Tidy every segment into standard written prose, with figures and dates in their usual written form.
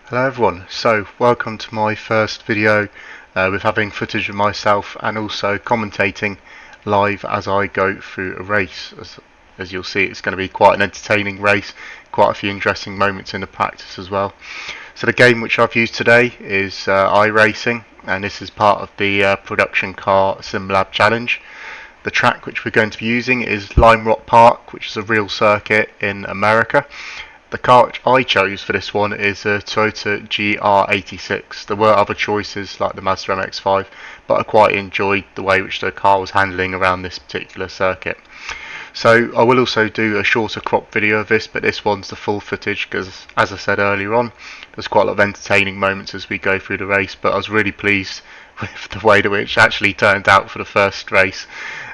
Hello everyone, so welcome to my first video with having footage of myself and also commentating live as I go through a race. As you'll see, it's going to be quite an entertaining race, quite a few interesting moments in the practice as well. So the game which I've used today is iRacing, and this is part of the production car sim lab challenge. The track which we're going to be using is Lime Rock Park, which is a real circuit in America. The car which I chose for this one is a Toyota GR86. There were other choices like the Mazda MX-5, but I quite enjoyed the way which the car was handling around this particular circuit. So I will also do a shorter crop video of this, but this one's the full footage because, as I said earlier on, there's quite a lot of entertaining moments as we go through the race, but I was really pleased with the way that it actually turned out for the first race.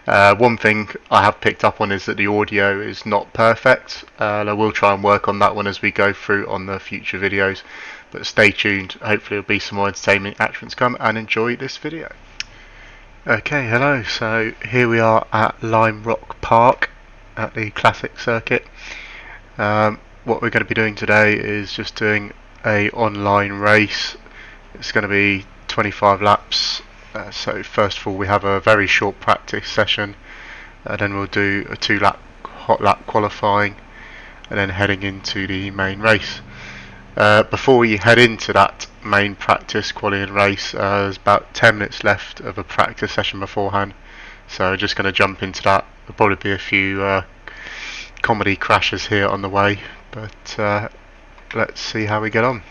One thing I have picked up on is that the audio is not perfect, and I will try and work on that one as we go through on the future videos, but stay tuned. Hopefully there'll be some more entertainment action to come, and enjoy this video. Okay, hello, so here we are at Lime Rock Park at the classic circuit. What we're going to be doing today is just doing a online race. It's going to be 25 laps. So first of all we have a very short practice session, then we'll do a 2-lap hot lap qualifying, and then heading into the main race. Before we head into that main practice qualifying race, there's about 10 minutes left of a practice session beforehand, so just going to jump into that. There'll probably be a few comedy crashes here on the way, but let's see how we get on.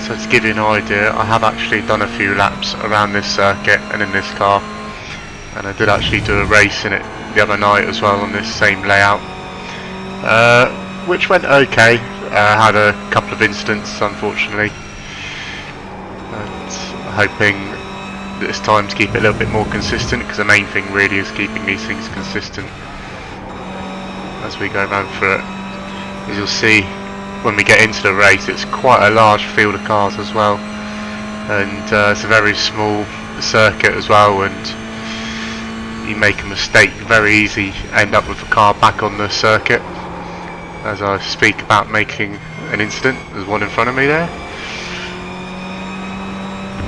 So to give you an idea, I have actually done a few laps around this circuit and in this car, and I did actually do a race in it the other night as well on this same layout, which went okay. Had a couple of incidents unfortunately, but hoping this time to keep it a little bit more consistent, because the main thing really is keeping these things consistent as we go around through it. As you'll see when we get into the race, it's quite a large field of cars as well, and it's a very small circuit as well, and you make a mistake very easy, end up with the car back on the circuit. As I speak about making an incident, there's one in front of me there,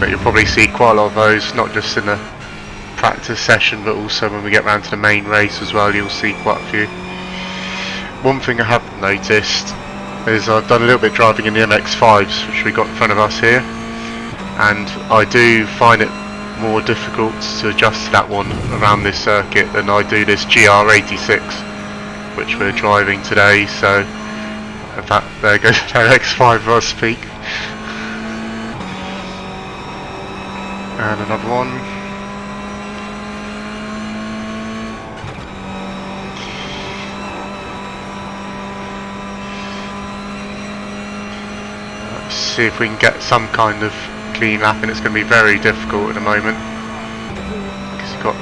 but you'll probably see quite a lot of those, not just in the practice session but also when we get round to the main race as well. You'll see quite a few. One thing I have noticed is I've done a little bit driving in the MX-5s which we got in front of us here, and I do find it more difficult to adjust to that one around this circuit than I do this GR86 which we're driving today. So in fact, there goes the MX-5 as I speak, and another one. See if we can get some kind of clean lap, and it's going to be very difficult at the moment because you've got,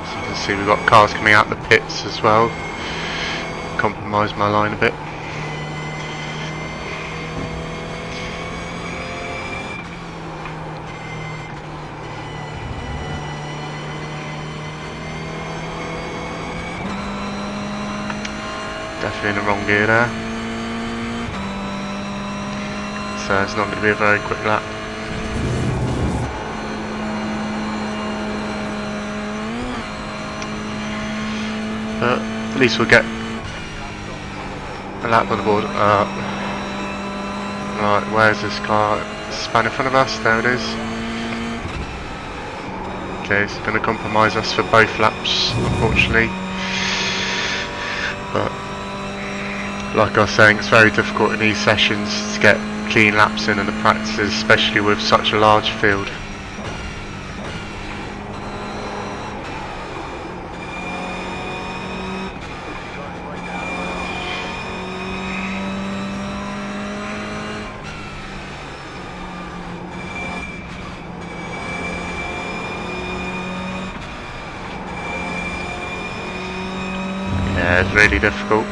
as you can see, we've got cars coming out the pits as well. Compromise my line a bit. Definitely in the wrong gear there. So it's not going to be a very quick lap. But at least we'll get a lap on the board. Right, where's this car? Span in front of us, there it is. Okay, it's going to compromise us for both laps, unfortunately. But like I was saying, it's very difficult in these sessions to get clean laps in the practices, especially with such a large field. Yeah, it's really difficult.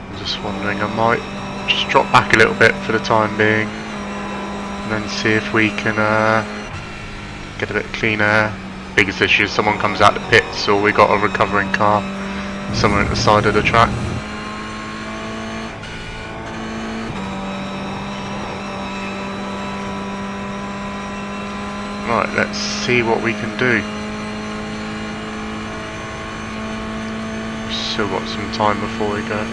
I'm just wondering, I might just drop back a little bit for the time being and then see if we can get a bit cleaner. Biggest issue is someone comes out the pits or we got a recovering car somewhere at the side of the track. Right, let's see what we can do. Still got some time before we go.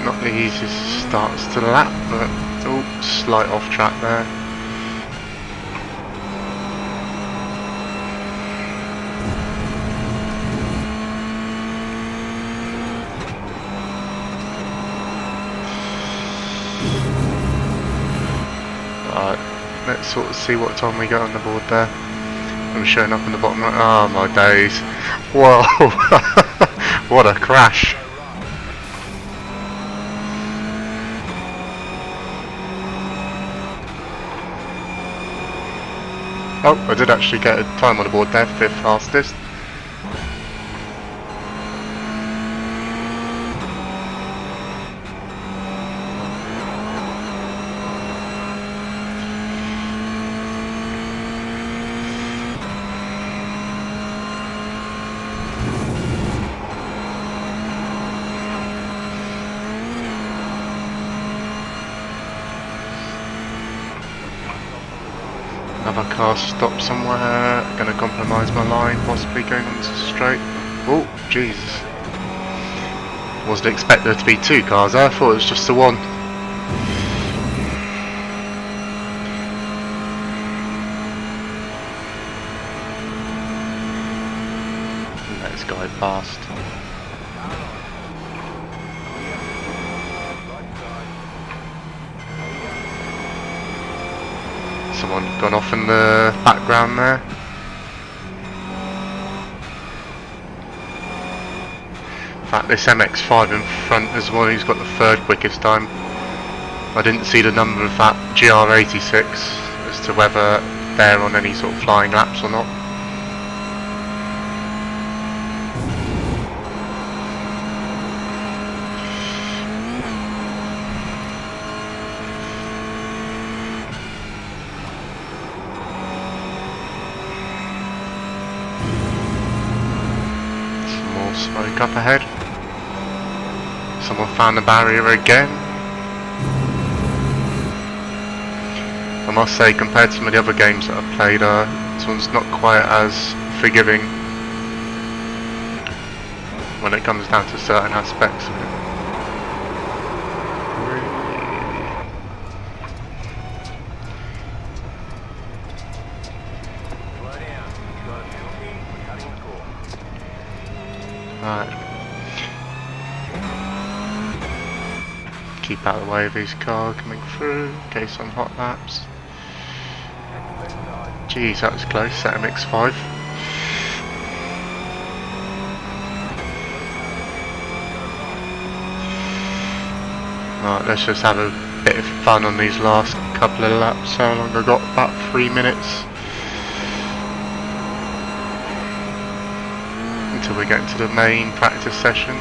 Not the easiest starts to the lap, but oh, slight off track there. Right, let's sort of see what time we got on the board there. I'm showing up in the bottom right. Oh my days. Whoa, what a crash. Oh, I did actually get a time on the board there, 5th fastest. Another car stopped somewhere, going to compromise my line, possibly going onto the straight. Oh, Jesus. Wasn't expecting there to be 2 cars there, I thought it was just the one. Let this guy past. Someone gone off in the background there. In fact, this MX-5 in front is the one who's got the 3rd quickest time. I didn't see the number of that GR86 as to whether they're on any sort of flying laps or not. Smoke up ahead. Someone found the barrier again. I must say, compared to some of the other games that I've played, this one's not quite as forgiving when it comes down to certain aspects of it. Right. Keep out of the way of his car coming through in case on hot laps. Jeez, that was close, that MX-5. Right, let's just have a bit of fun on these last couple of laps. How long I got? About 3 minutes. Until we get into the main practice session.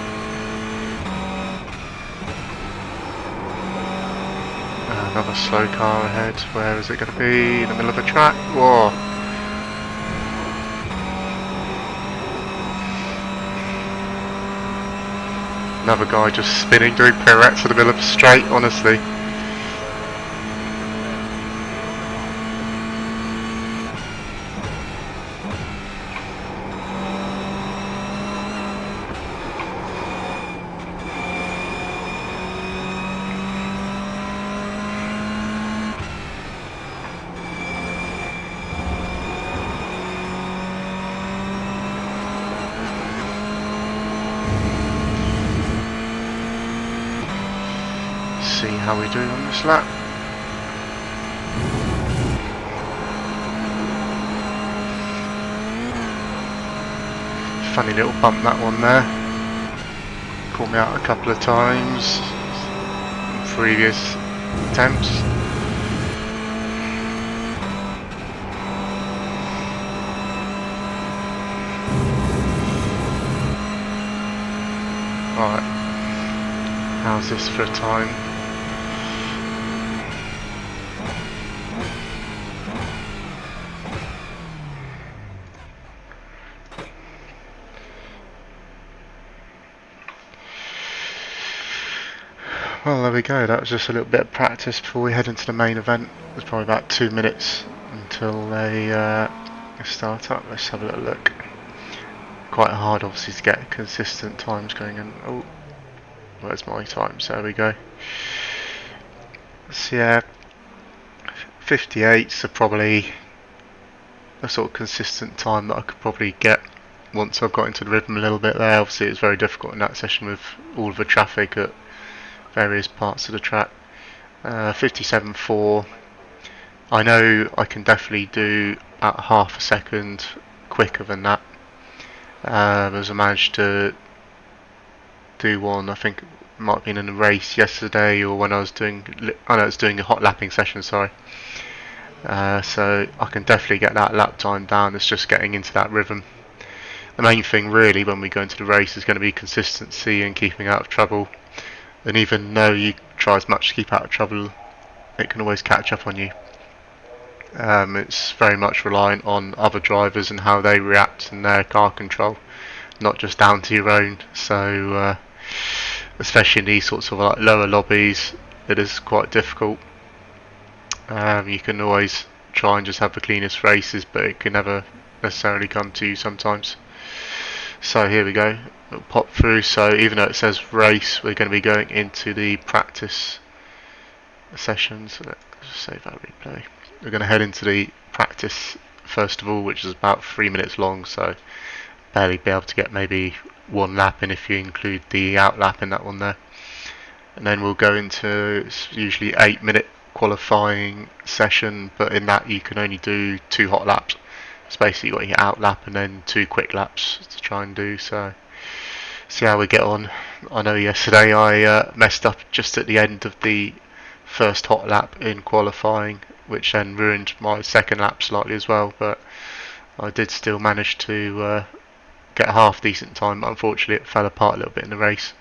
Another slow car ahead. Where is it going to be? In the middle of the track? Whoa! Another guy just spinning, doing pirouettes in the middle of a straight, honestly. See how we do on this lap. Funny little bump, that one there. Caught me out a couple of times in previous attempts. Right, how's this for a time? Well, there we go. That was just a little bit of practice before we head into the main event. There's probably about 2 minutes until they start up. Let's have a little look. Quite hard, obviously, to get consistent times going in. Oh, where's my times? There we go. So yeah, 58's are probably a sort of consistent time that I could probably get once I've got into the rhythm a little bit there. Obviously, it's very difficult in that session with all of the traffic at various parts of the track. 57.4. I know I can definitely do about half a second quicker than that. As I managed to do one, I think it might have been in a race yesterday, or when I was doing, I was doing a hot lapping session, sorry. So I can definitely get that lap time down. It's just getting into that rhythm. The main thing really when we go into the race is going to be consistency and keeping out of trouble. And even though you try as much to keep out of trouble, it can always catch up on you. It's very much reliant on other drivers and how they react in their car control, not just down to your own. So especially in these sorts of like lower lobbies, it is quite difficult. You can always try and just have the cleanest races, but it can never necessarily come to you sometimes. So here we go, it'll pop through. So even though it says race, we're going to be going into the practice sessions. So let's save that replay. We're going to head into the practice first of all, which is about 3 minutes long, so barely be able to get maybe one lap in if you include the out lap in that one there. And then we'll go into, it's usually 8-minute qualifying session, but in that you can only do 2 hot laps. It's basically got your out lap and then 2 quick laps to try and do. So see how we get on. I know yesterday I messed up just at the end of the first hot lap in qualifying, which then ruined my second lap slightly as well, but I did still manage to get a half decent time. Unfortunately it fell apart a little bit in the race,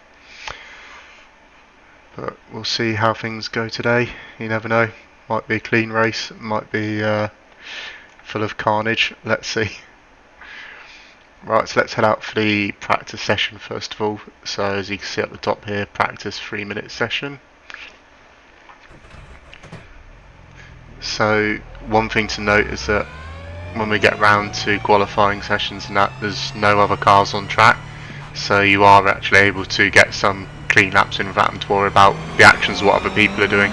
but we'll see how things go today. You never know, might be a clean race, might be full of carnage. Let's see. Right, so let's head out for the practice session first of all. So as you can see at the top here, practice 3-minute session. So one thing to note is that when we get round to qualifying sessions and that, there's no other cars on track, so you are actually able to get some clean laps in without having to worry about the actions of what other people are doing.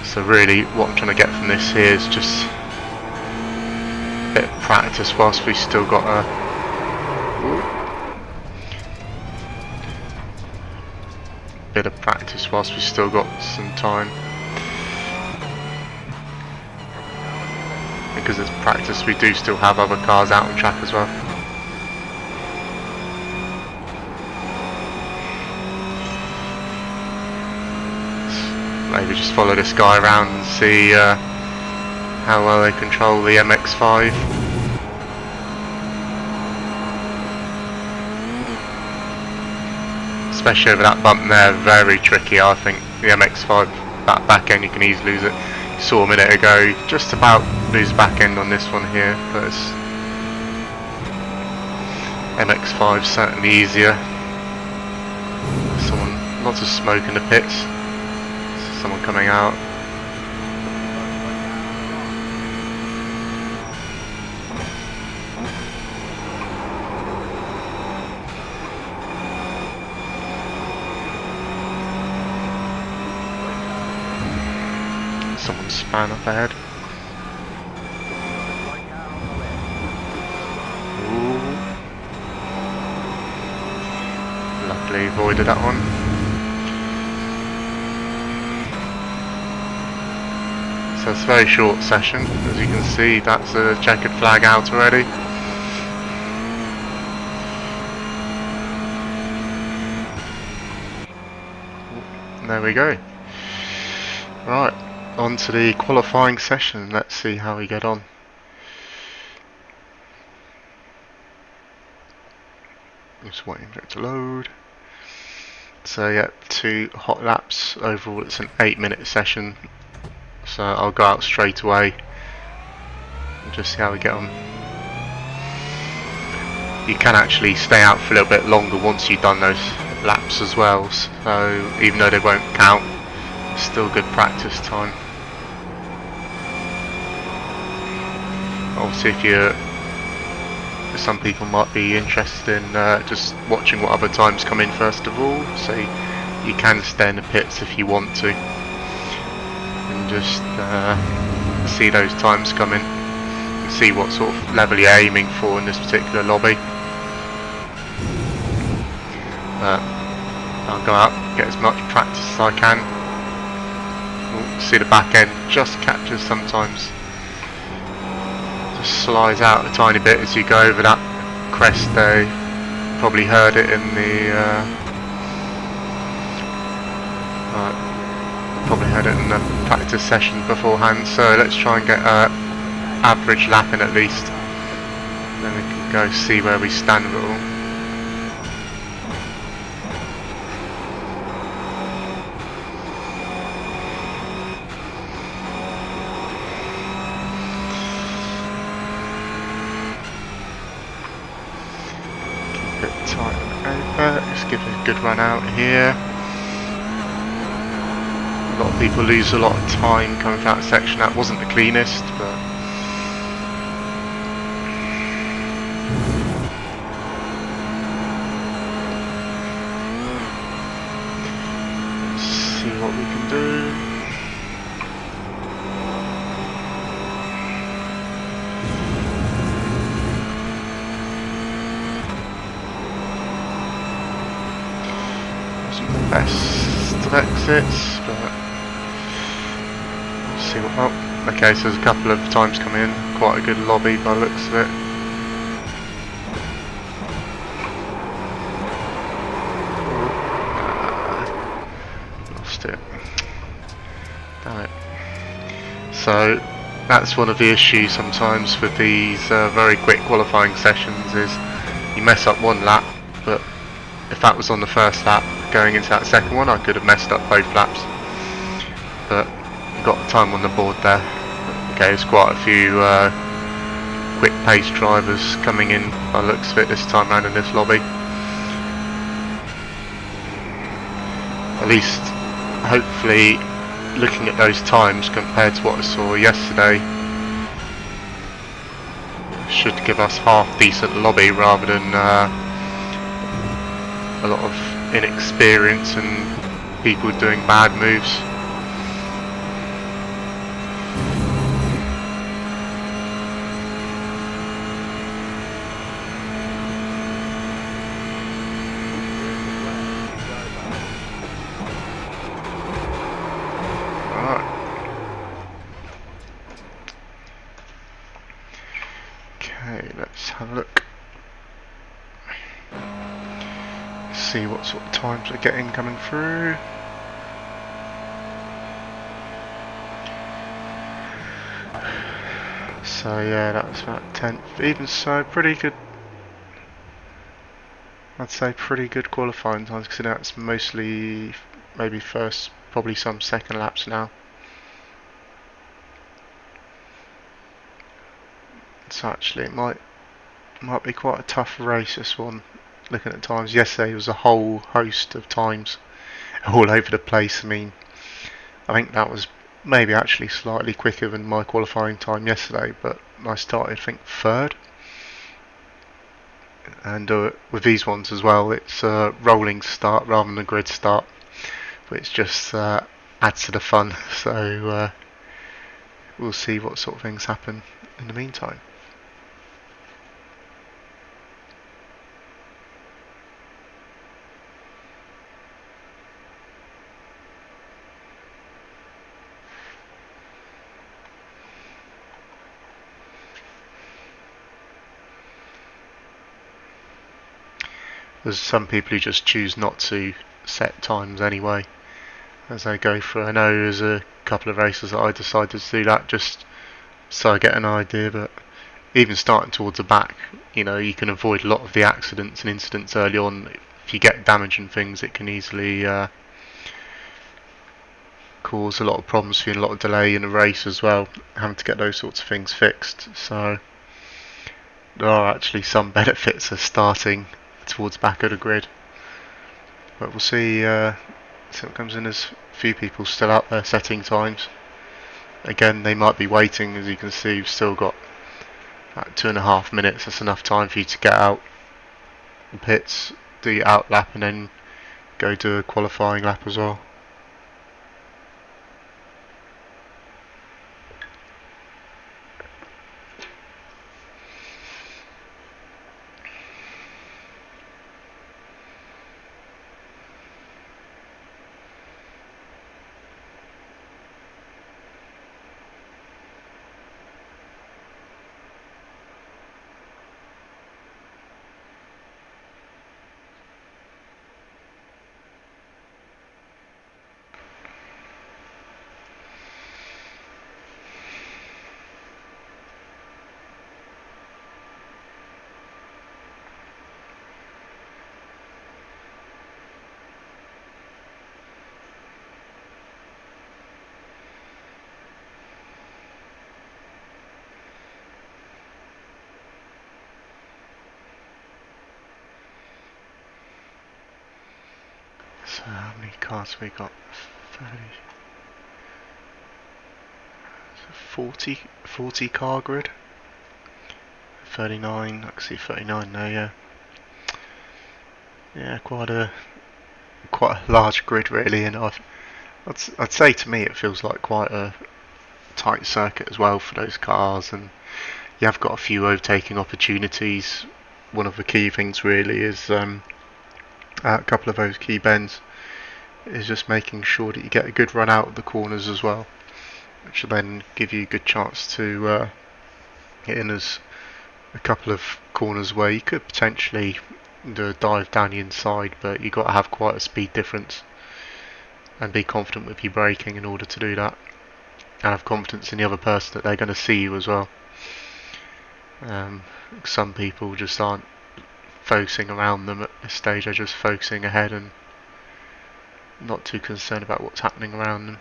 So really what I'm trying to get from this here is just a bit of practice whilst we've still got some time. Because it's practice, we do still have other cars out on track as well. Maybe just follow this guy around and see how well they control the MX-5. Especially over that bump there, very tricky. I think the MX-5, that back end, you can easily lose it. You saw a minute ago, just about lose back end on this one here, but MX-5 certainly easier. Lots of smoke in the pits. Someone coming out. Someone span up ahead. Ooh. Luckily avoided that one. So it's a very short session. As you can see, that's a checkered flag out already. There we go. Right, on to the qualifying session. Let's see how we get on. Just waiting for it to load. So yeah, 2 hot laps. Overall it's an 8-minute session. So I'll go out straight away and just see how we get on. You can actually stay out for a little bit longer once you've done those laps as well, so even though they won't count, it's still good practice time. Obviously some people might be interested in just watching what other times come in first of all, so you can stay in the pits if you want to and just see those times come in and see what sort of level you're aiming for in this particular lobby. I'll go out, get as much practice as I can. Ooh, see the back end just catches sometimes. Just slides out a tiny bit as you go over that crest there. Probably heard it in the practice session beforehand, so let's try and get average lap in at least. Then we can go see where we stand with it all. Let's give it a good run out here. A lot of people lose a lot of time coming through that section. That wasn't the cleanest, but let's see what we can do. Best of exits, but let's see what. Oh, okay, so there's a couple of times coming in. Quite a good lobby by the looks of it. Lost it. Damn it. So that's one of the issues sometimes with these very quick qualifying sessions is you mess up one lap, but if that was on the first lap, going into that second one, I could have messed up both laps. But got the time on the board there. Okay, there's quite a few quick pace drivers coming in by the looks of it this time around in this lobby. At least, hopefully, looking at those times compared to what I saw yesterday, should give us half decent lobby rather than a lot of inexperience and people doing bad moves. Okay, let's have a look. See what sort of times we're getting coming through. So yeah, that was about 10th. Even so, pretty good. I'd say pretty good qualifying times, because that's mostly maybe first, probably some second laps now. So actually it might Might be quite a tough race, this one. Looking at times, yesterday was a whole host of times all over the place. I mean, I think that was maybe actually slightly quicker than my qualifying time yesterday, but I started, I think, third. And with these ones as well, it's a rolling start rather than a grid start, which just adds to the fun. So we'll see what sort of things happen in the meantime. There's some people who just choose not to set times anyway as they go through. I know there's a couple of races that I decided to do that just so I get an idea, but even starting towards the back, you know, you can avoid a lot of the accidents and incidents early on. If you get damage and things, it can easily cause a lot of problems for you and a lot of delay in a race as well, having to get those sorts of things fixed. So there are actually some benefits of starting towards the back of the grid. But we'll see, see what comes in. There's a few people still out there setting times. Again, they might be waiting. As you can see, you've still got about 2.5 minutes. That's enough time for you to get out the pits, do your out lap, and then go do a qualifying lap as well. So how many cars have we got? 30. 40 car grid. 39. I can see 39 there. Yeah. Yeah, quite a large grid really, and I'd say to me it feels like quite a tight circuit as well for those cars, and you have got a few overtaking opportunities. One of the key things really is a couple of those key bends is just making sure that you get a good run out of the corners as well, which will then give you a good chance to hit in as a couple of corners where you could potentially do a dive down the inside, but you've got to have quite a speed difference and be confident with your braking in order to do that, and have confidence in the other person that they're going to see you as well. Some people just aren't focusing around them at this stage, they're just focusing ahead and not too concerned about what's happening around them.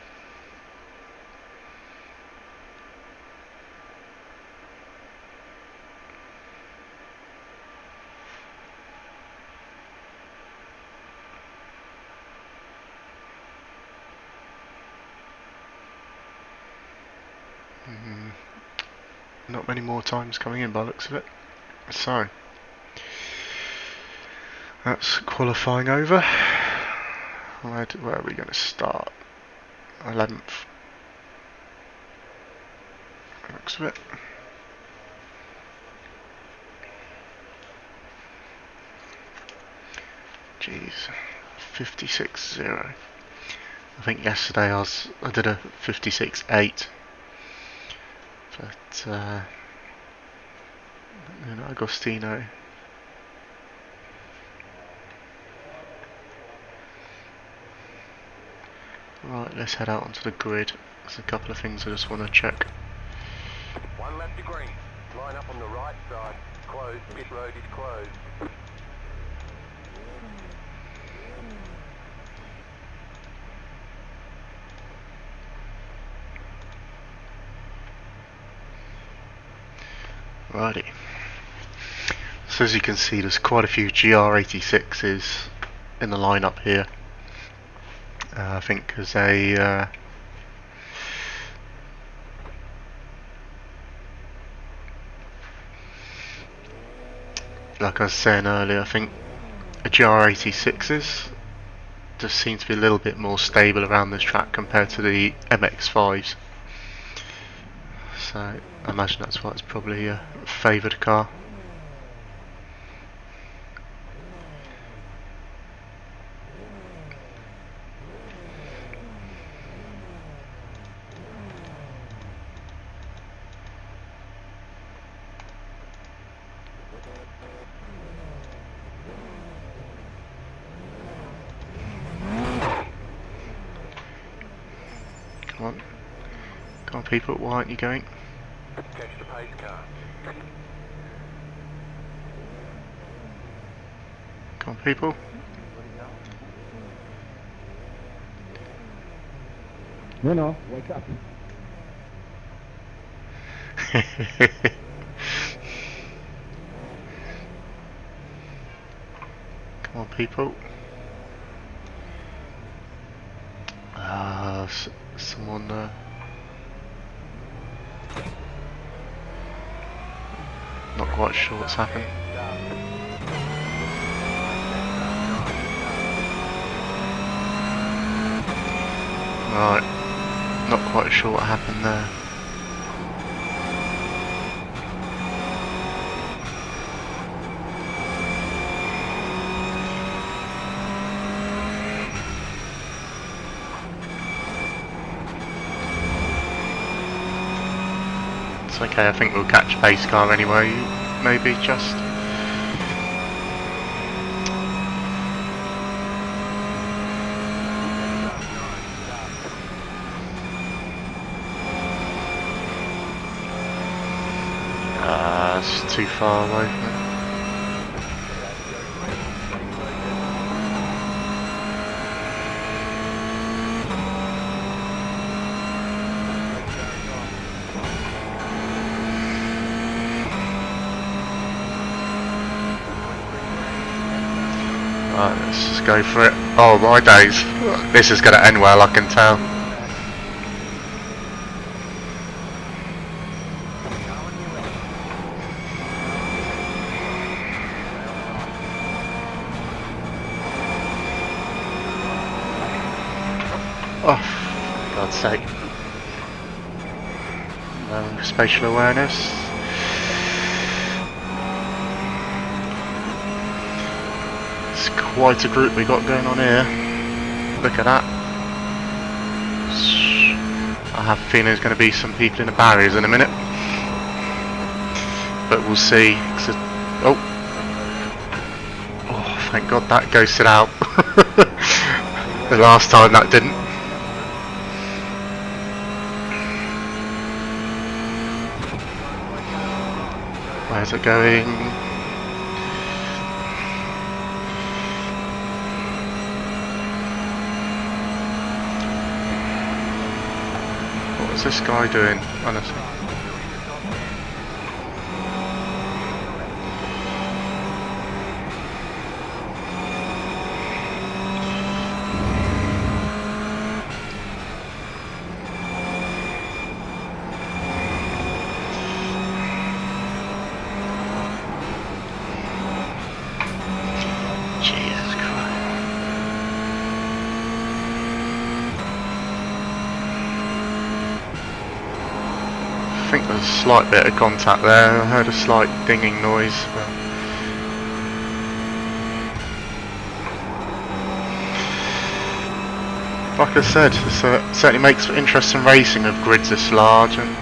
Not many more times coming in by the looks of it. So that's qualifying over. Where are we going to start? 11th. Looks of it. Jeez, 56.0. I think yesterday I did a 56.8. But Agostino. Right, let's head out onto the grid. There's a couple of things I just want to check. One lap to green. Line up on the right side. Closed. Pit road is closed. Righty. So as you can see, there's quite a few GR86s in the lineup here. I think there's a like I was saying earlier, I think a GR86s just seem to be a little bit more stable around this track compared to the MX5s. So I imagine that's why it's probably a favoured car. Come on. Come on people, why aren't you going? Catch the pace car. Come on people. No, wake up. Come on people. Someone not quite sure what's happened. Right, not quite sure what happened there. It's okay, I think we'll catch pace car anyway, maybe just. It's too far away from it. Right, let's just go for it. Oh my days, this is going to end well, I can tell. Oh, for God's sake. No spatial awareness. It's quite a group we got going on here. Look at that. I have a feeling there's going to be some people in the barriers in a minute. But we'll see. Oh, thank God that ghosted out. The last time that didn't. Where's it going? What's this guy doing, honestly? Jesus Christ. I think there's a slight bit of contact there. I heard a slight dinging noise. Like I said, it certainly makes for interesting racing with grids this large. And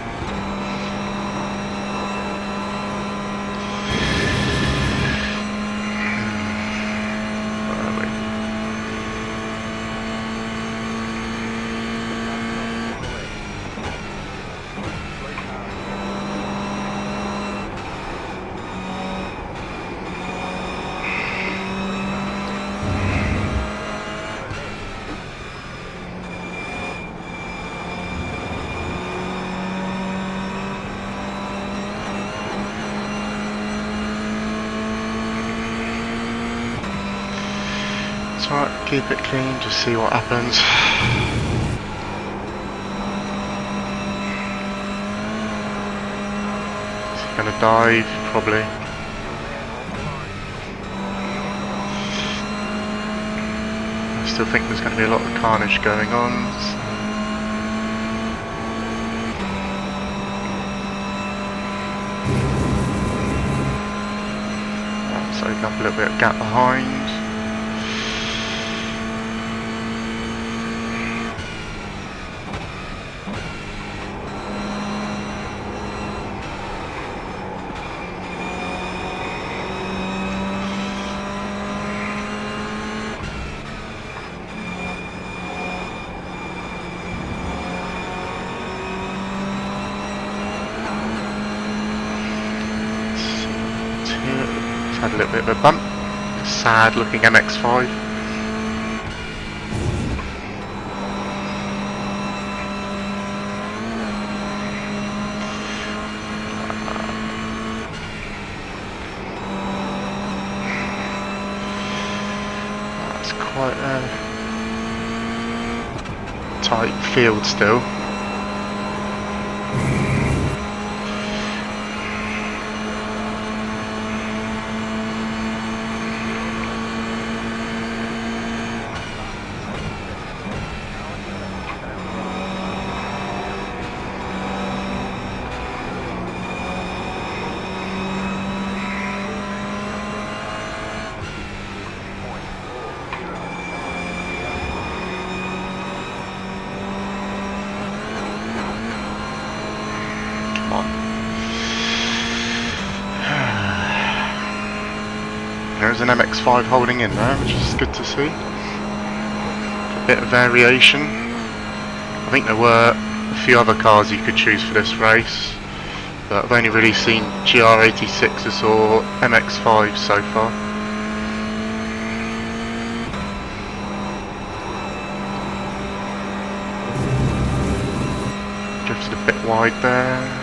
It's alright, keep it clean, just see what happens. Is he gonna dive? Probably. I still think there's gonna be a lot of carnage going on. So open up a little bit of gap behind. Had a little bit of a bump. Sad looking MX-5. That's quite a tight field still. There's an MX-5 holding in there, which is good to see. A bit of variation. I think there were a few other cars you could choose for this race, but I've only really seen GR86s or MX-5s so far. Drifted a bit wide there.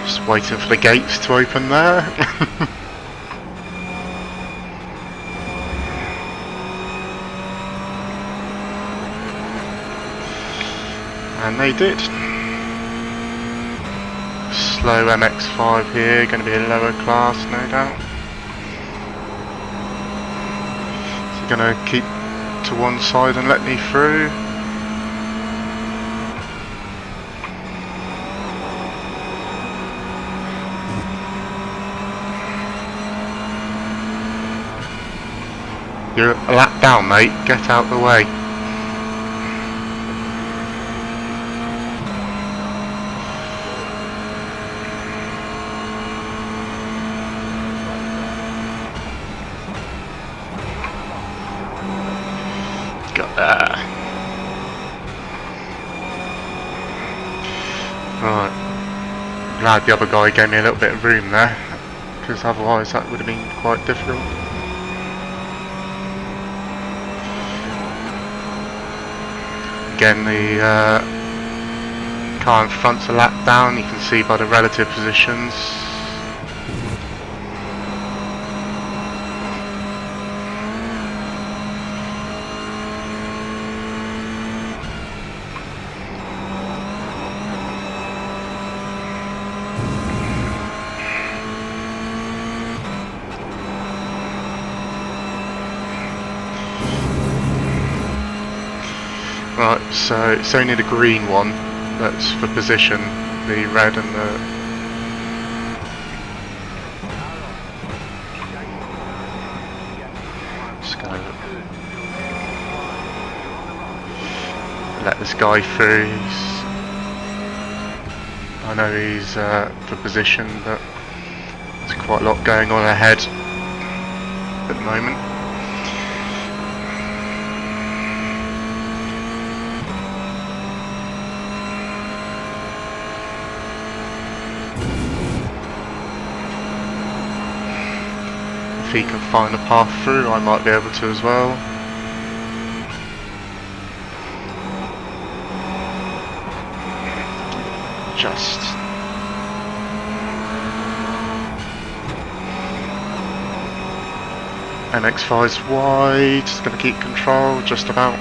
Just waiting for the gates to open there. And they did. Slow MX-5 here, going to be a lower class no doubt. Is he going to keep to one side and let me through? You're a lap down, mate. Get out the way. Got there. Right. Glad the other guy gave me a little bit of room there, because otherwise that would have been quite difficult. Again, the car in front's a lap down, you can see by the relative positions. Right, so it's only the green one that's for position, the red and the... Just gonna let this guy through. I know he's for position, but there's quite a lot going on ahead at the moment. If he can find a path through, I might be able to as well. MX-5's wide, just going to keep control just about.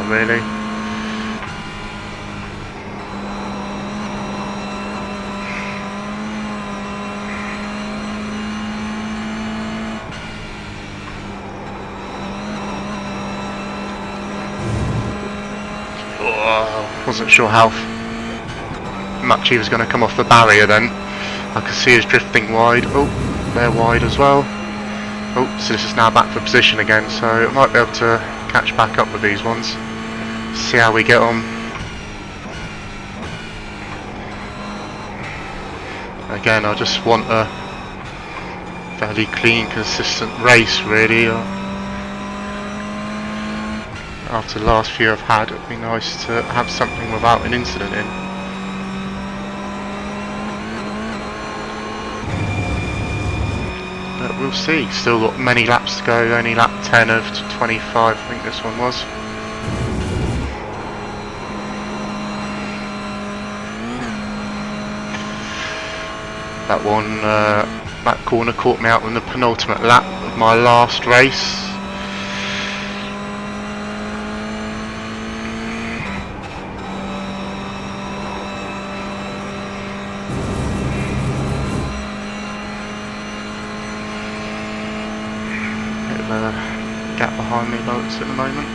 Really? Oh, wasn't sure how much he was going to come off the barrier then. I could see us drifting wide. Oh, they're wide as well. Oh, so this is now back for position again, so I might be able to catch back up with these ones. See how we get on. Again, I just want a fairly clean, consistent race really. After the last few I've had, it'd be nice to have something without an incident in. But we'll see. Still got many laps to go, only lap 10 of 25 I think this one was. That one, that corner caught me out on the penultimate lap of my last race. Bit of a gap behind me boats at the moment.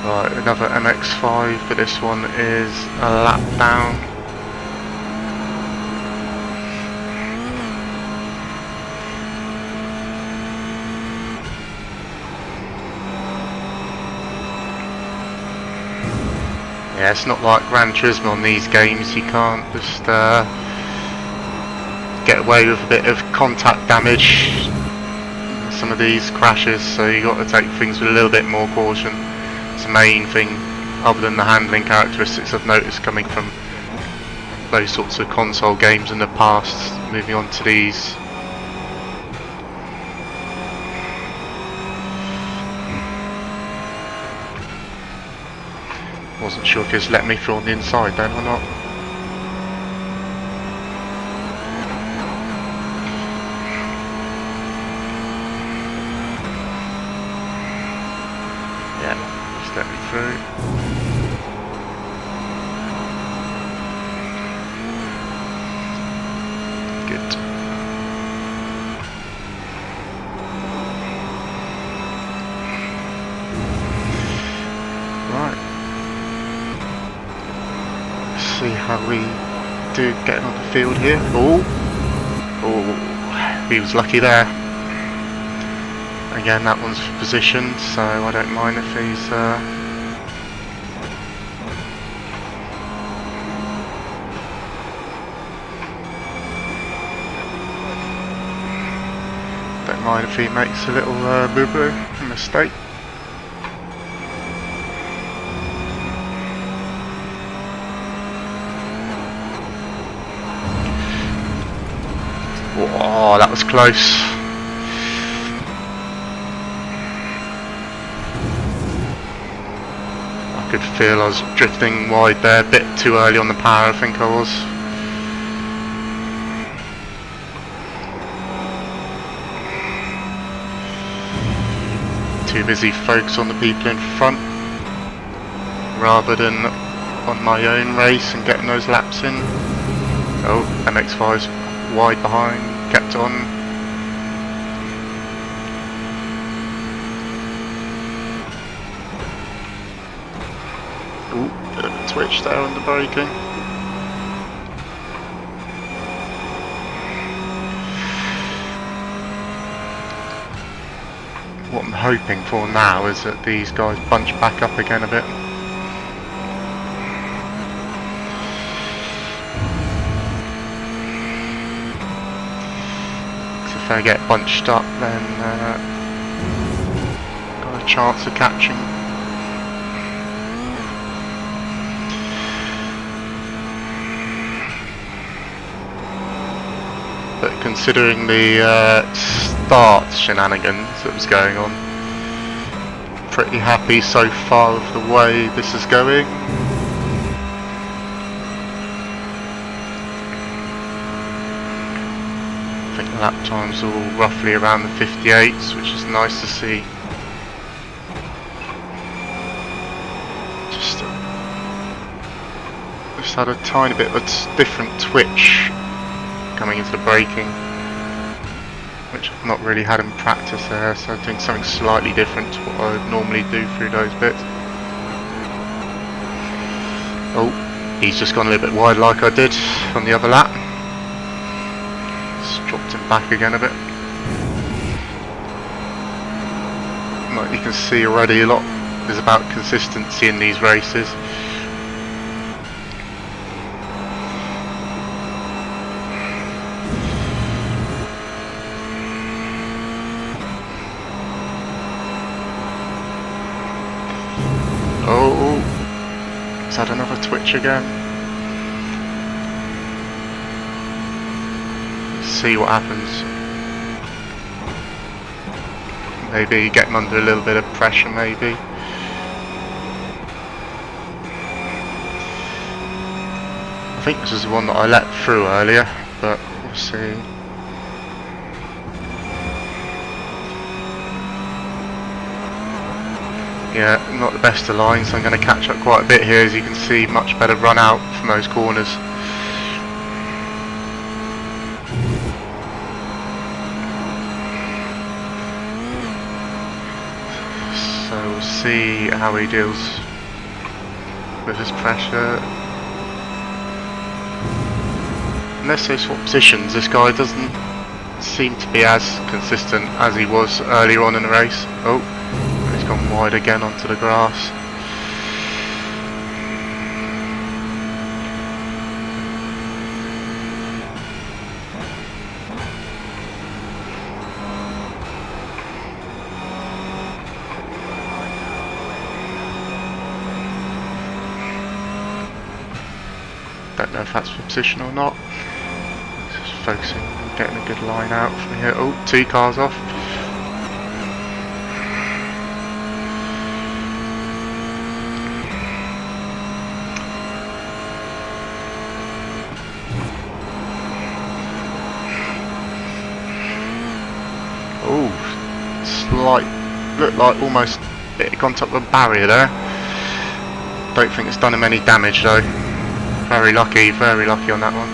Right, another MX-5, but this one is a lap down. Yeah, it's not like Gran Turismo on these games, you can't just get away with a bit of contact damage in some of these crashes, so you got to take things with a little bit more caution. It's the main thing, other than the handling characteristics I've noticed coming from those sorts of console games in the past, moving on to these. Wasn't sure if he's let me through on the inside then or not. Yeah, just let me through. Good. Right. See how we do getting on the field here. Oh, he was lucky there. Again, that one's for position, so I don't mind if he's don't mind if he makes a little boo-boo, a mistake. Oh, that was close. I could feel I was drifting wide there, a bit too early on the power, I think I was. Too busy focus on the people in front rather than on my own race and getting those laps in. Oh, MX-5's wide behind, kept on. twitch there on the braking. What I'm hoping for now is that these guys bunch back up again a bit. If they get bunched up, then got a chance of catching. But considering the start shenanigans that was going on, pretty happy so far with the way this is going. I think the lap times are all roughly around the 58s, which is nice to see. Just had a tiny bit of a different twitch coming into the braking, which I've not really had in practice there, so I'm doing something slightly different to what I would normally do through those bits. Oh, he's just gone a little bit wide like I did on the other lap. Just dropped him back again a bit. Like you can see already, a lot is about consistency in these races. Oh, he's had another twitch again. Let's see what happens. Maybe get him under a little bit of pressure, maybe. I think this is the one that I let through earlier, but we'll see. Yeah, not the best of lines, so I'm going to catch up quite a bit here. As you can see, much better run out from those corners. So we'll see how he deals with his pressure. Unless they swap positions, this guy doesn't seem to be as consistent as he was earlier on in the race. Oh, he's gone wide again onto the grass. Don't know if that's for position or not. Just focusing on getting a good line out from here. Oh, 2 cars off. Oh, slight, looked like almost it had gone top of a barrier there. Don't think it's done him any damage though. Very lucky on that one.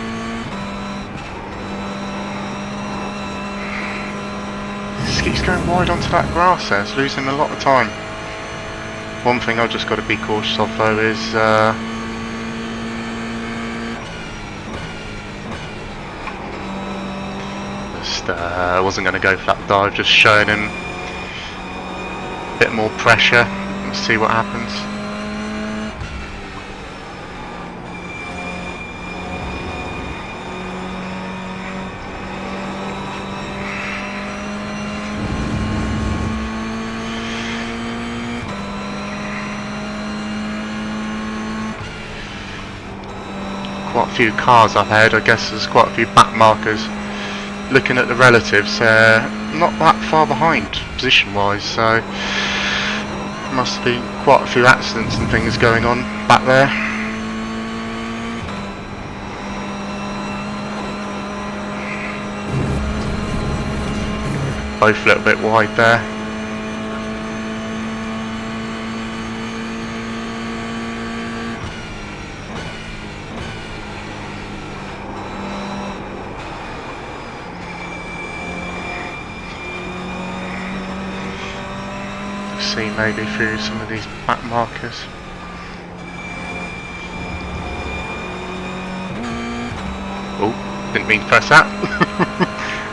Just keeps going wide onto that grass there, it's losing a lot of time. One thing I've just got to be cautious of though is I wasn't going to go for that dive, just showing him a bit more pressure and see what happens. Quite a few cars up ahead, I guess there's quite a few back markers. Looking at the relatives, not that far behind position wise, so must be quite a few accidents and things going on back there. Both a little bit wide there. See maybe through some of these back markers. didn't mean to press that.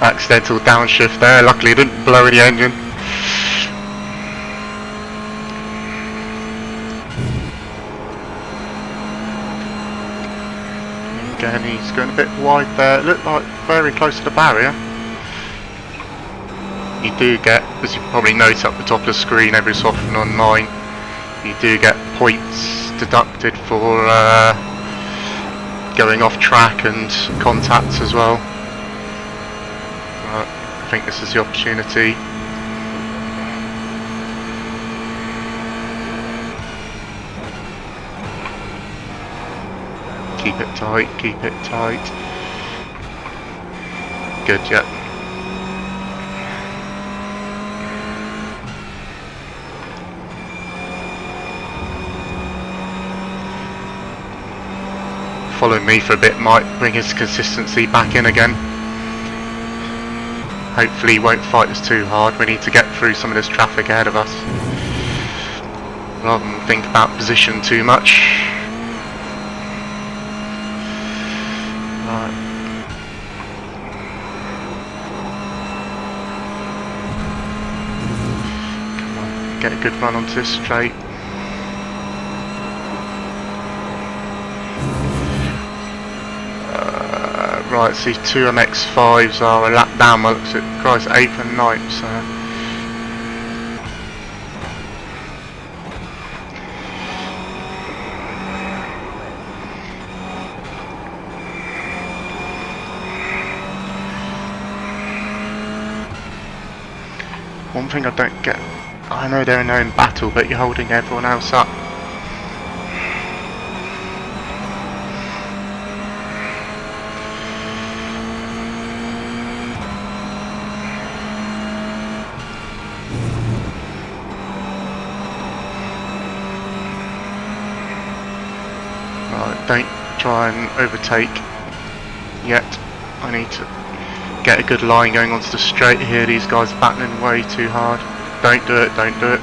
Accidental downshift there, luckily it didn't blow any engine. Again, he's going a bit wide there, it looked like very close to the barrier. You do get, as you probably notice up the top of the screen every so often online, you do get points deducted for going off track and contacts as well. I think this is the opportunity. Keep it tight, keep it tight. Good, yeah. Following me for a bit might bring his consistency back in again. Hopefully he won't fight us too hard. We need to get through some of this traffic ahead of us rather than think about position too much. Right. Come on, get a good run onto this straight. Right, so these two MX-5s are a lap down, my looks at Christ, 8th and 9th, so... One thing I don't get, I know they're in their own battle, but you're holding everyone else up. Don't try and overtake yet. I need to get a good line going onto the straight here. These guys are battling way too hard. Don't do it, don't do it.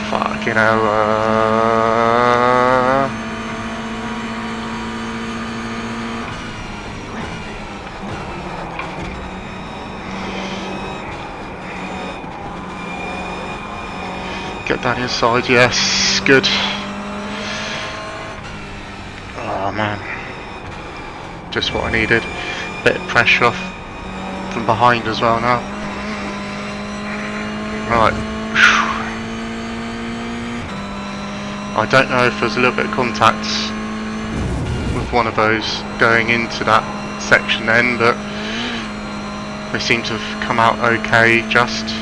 Fucking hell. Get down inside, yes, good. Oh man, just what I needed. Bit of pressure off from behind as well now. Right. I don't know if there's a little bit of contact with one of those going into that section then, but they seem to have come out okay just.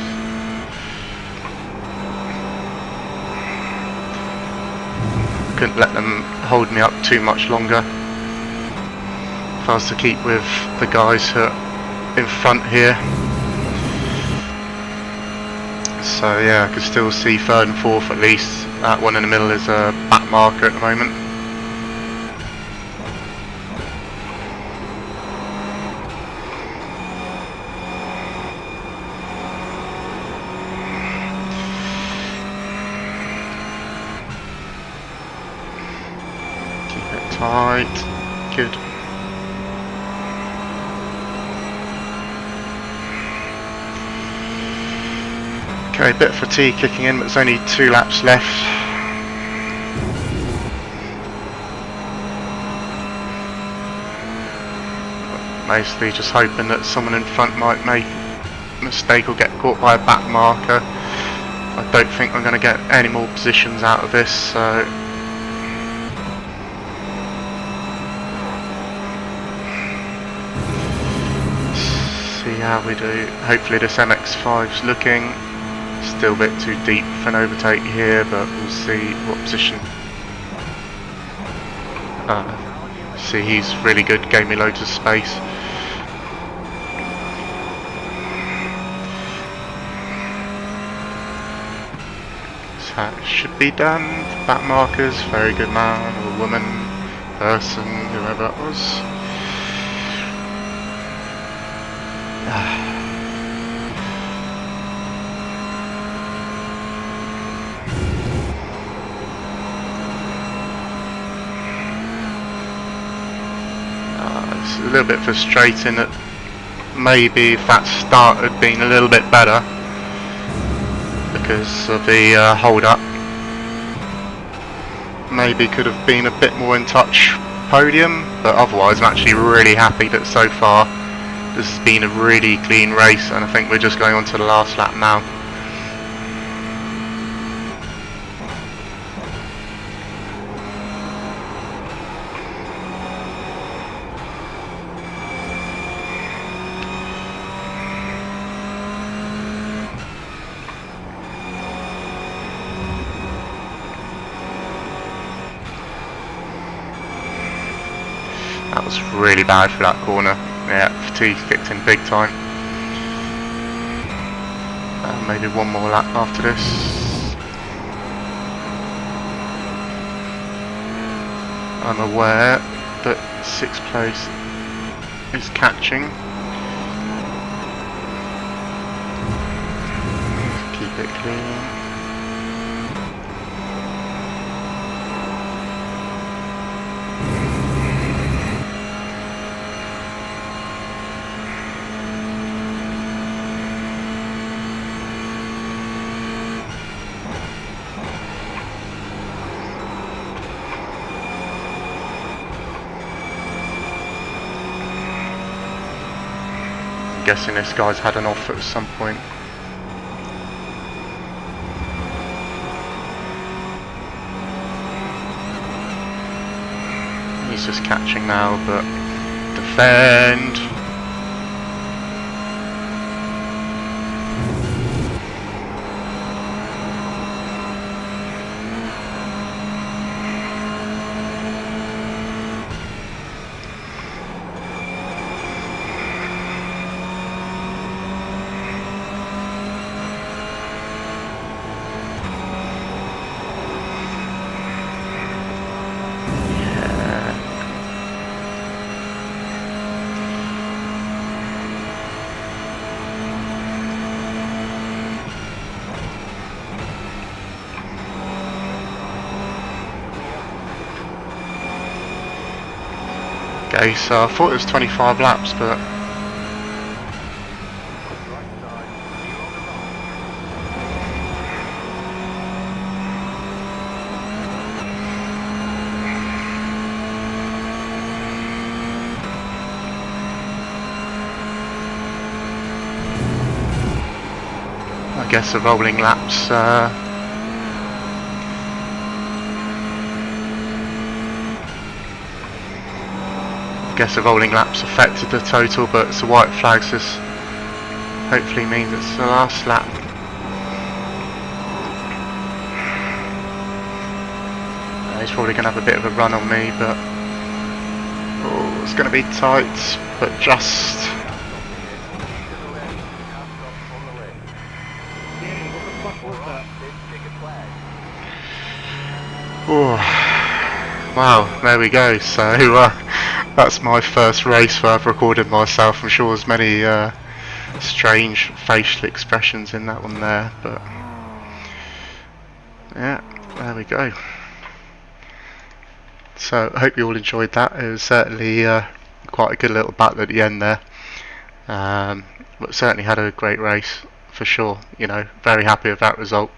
Couldn't let them hold me up too much longer. If I was to keep with the guys who are in front here. So yeah, I could still see 3rd and 4th at least. That one in the middle is a back marker at the moment. Tight, good. Okay, a bit of fatigue kicking in, but there's only 2 laps left. Mostly just hoping that someone in front might make a mistake or get caught by a back marker. I don't think I'm going to get any more positions out of this, so... See how we do. Hopefully this MX-5's looking still a bit too deep for an overtake here, but we'll see what position. See, he's really good, gave me loads of space. So it should be done. Back markers, very good man or woman, person, whoever it was. a little bit frustrating that maybe if that start had been a little bit better because of the hold up, maybe could have been a bit more in touch podium, but otherwise I'm actually really happy that so far this has been a really clean race, and I think we're just going on to the last lap now. That was really bad for that corner. Yeah, fatigue kicked in big time. Maybe one more lap after this. I'm aware that 6th place is catching. Keep it clean. Guessing this guy's had an off at some point. He's just catching now, but defend. Okay, so I thought it was 25 laps, but I guess the rolling laps affected the total, but it's the white flags. This hopefully means it's the last lap. He's probably going to have a bit of a run on me, but oh, it's going to be tight, but just. Oh, wow, there we go. So that's my first race where I've recorded myself. I'm sure there's many strange facial expressions in that one there, but yeah, there we go. So I hope you all enjoyed that. It was certainly quite a good little battle at the end there, but certainly had a great race for sure. You know, very happy with that result.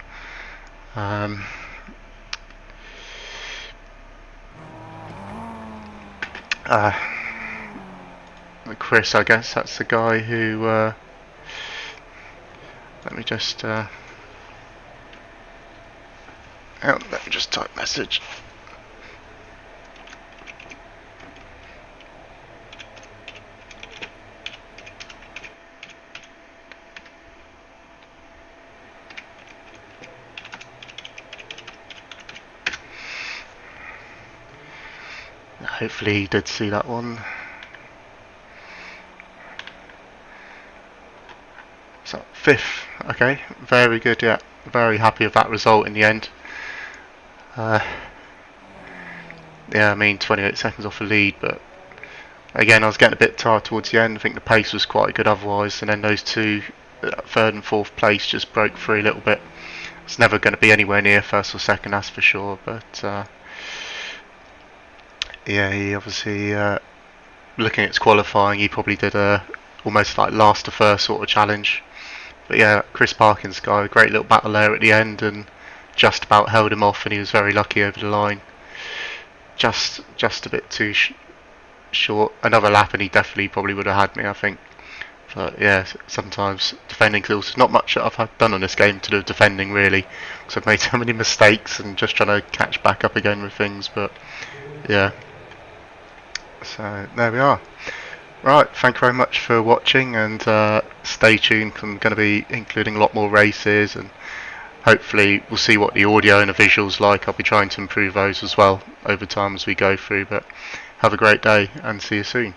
Chris, I guess that's the guy who let me just type message. Hopefully he did see that one. So 5th, okay, very good. Yeah, very happy with that result in the end. Yeah, I mean 28 seconds off the lead, but again I was getting a bit tired towards the end. I think the pace was quite good otherwise, and then those two, 3rd and 4th place, just broke free a little bit. It's never going to be anywhere near 1st or 2nd, that's for sure, but yeah, he obviously looking at his qualifying, he probably did a almost like last to first sort of challenge. But yeah, Chris Parkins' guy, a great little battle there at the end, and just about held him off, and he was very lucky over the line. Just a bit too short. Another lap, and he definitely probably would have had me, I think. But yeah, sometimes defending kills. Not much that I've done on this game to do defending really, because I've made so many mistakes and just trying to catch back up again with things. But yeah, so there we are. Right, thank you very much for watching, and stay tuned. I'm going to be including a lot more races, and hopefully we'll see what the audio and the visuals like. I'll be trying to improve those as well over time as we go through. But have a great day and see you soon.